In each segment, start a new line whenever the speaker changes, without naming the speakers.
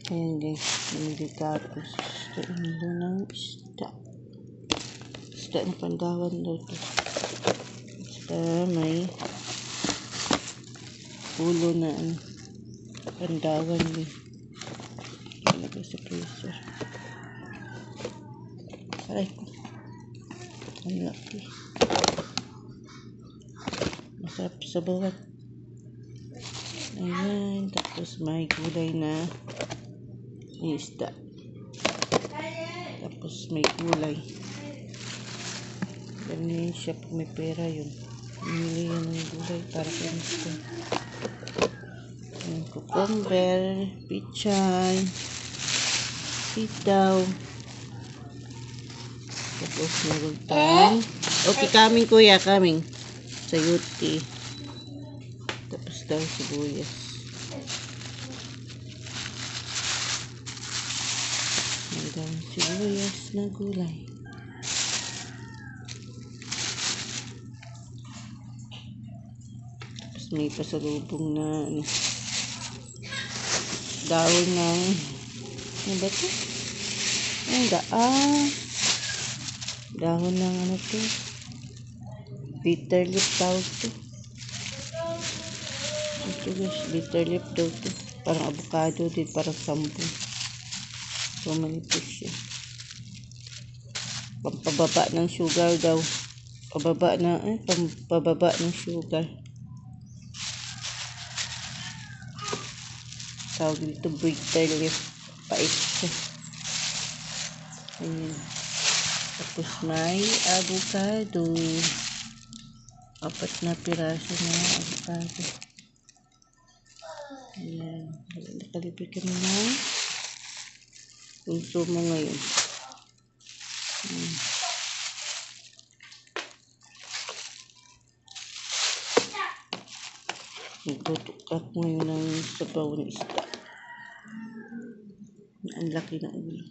Ayan guys, hindi tapos. Gusto nyo ng isda. Isda na pandawan daw ito. Basta may ulo na pandawan din. Talaga sa freezer. Aray ko. Ang laki. Masarap sa bawat. Ayan. Tapos may gulay na isda. Tapos may gulay. Ganyan siya pag may pera yun. Pumili yan ng gulay para kamusta. Cucumber, pichay, sitaw. Tapos meron tayong okay, kaming kuya, kaming sayuti. Tapos daw sibuyas. Meron sibuyas na gulay. Tapos may pasalubong na dahon ng ano ba ito? Ang dahon ng ano to? Bitter leaf tawag to. Ito guys, bitter leaf daw to. Parang avocado din, parang sampo. So manipis siya. Pampababa ng sugar daw. Pampababa ng sugar. Tawag dito bitter leaf. Pait siya. Ayan. Tapos may avocado. 4 na piraso na avocado. Ayan. Nakalipid kami ng konsumo ngayon. Nagtutok ako ngayon ng sabaw ng isda. Ang laki ng ulo.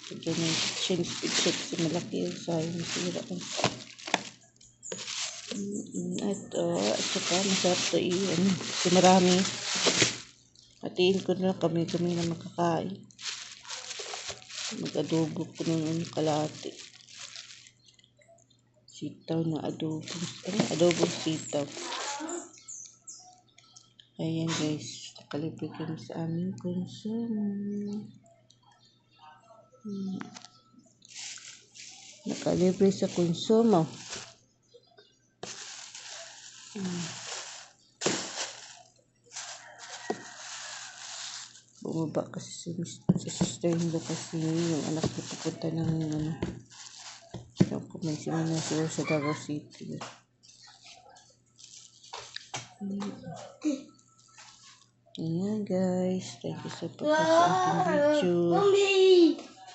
Ito na yung kitchen speed set kasi malaki yung sayang. Masira ang ito. At saka masarap ito iyan. Kasi marami. Hatiin ko na kami na makakain. Mag-adobo ko ng kalahati. Sitaw na adobo. Adobong sitaw. Ayan guys. Nakalipid kami sa aming konsumo. Nakalibre sa konsumo. Bumaba kasi sa sister-in-law kasi yung anak ko pupunta ng yung kumensiman na siguro sa Davao City. Ayan guys, thank you sa pagkakas sa aking video.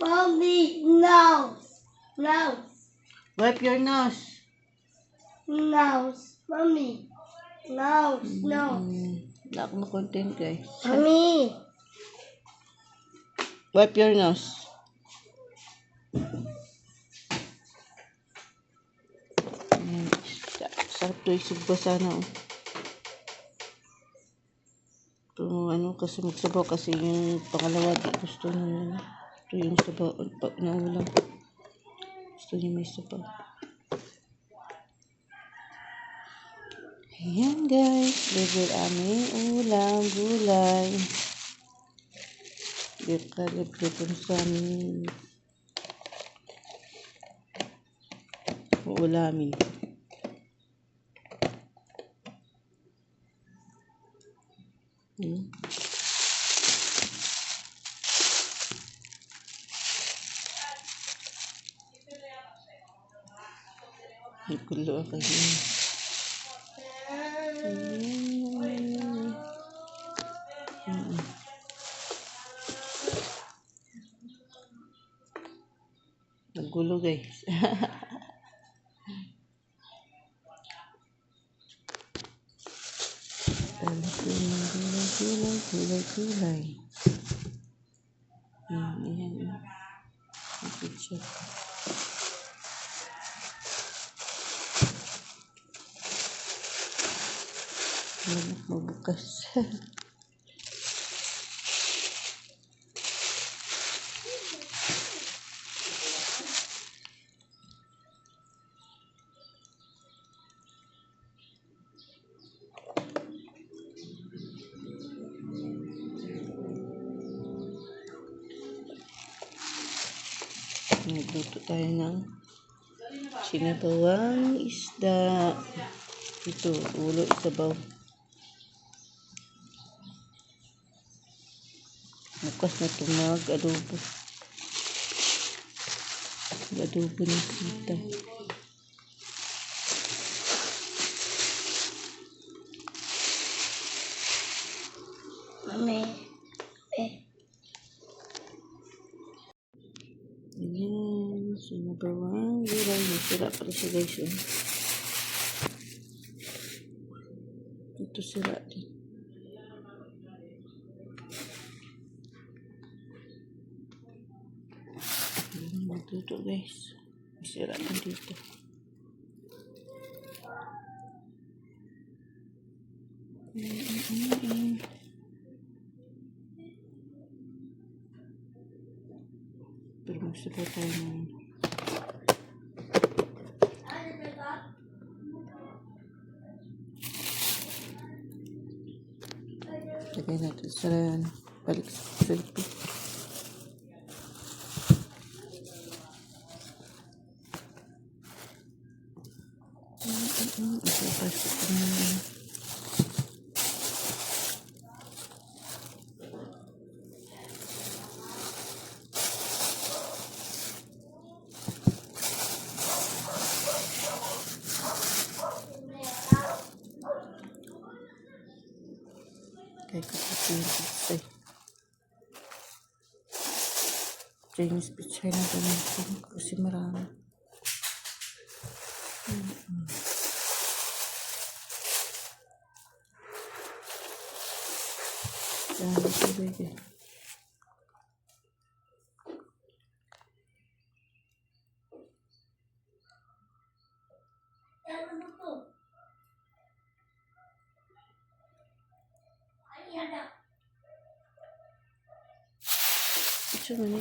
Mommy, nose.
Wipe your nose.
Nose, mommy, nose.
Wala akong content guys.
Mommy.
Wipe your nose. Ayan, sarap to isugba sana. Pero kasi magsabaw kasi yung pangalawa di gusto nyo. Ito yung sabaw pag naulam. Gusto nyo may sabaw. Ayan guys, libre aming ulam, gulay. Libre kung saan uulamin. Nagkulo ako yun. Naggulo guys. Gulay. Ayan. Picture. Mabukas. Nagluto tayo ng sinabawang isda. Ito, ulo isabaw. Bukas na ito mag-adobo. Mag-adobo ng sita.
Mami.
Ayan, sinabawang gulay. Masira pala siya guys. Ito sira din. Matuto guys. Masira din dito. Pero magsabaw tayo ng lagay natin sa balik sa selfie. Ipapasok ko na yun. Kaya kapag yung pizza. Chinese pizza na gamitin kasi marami. Dami ito baby. Ito man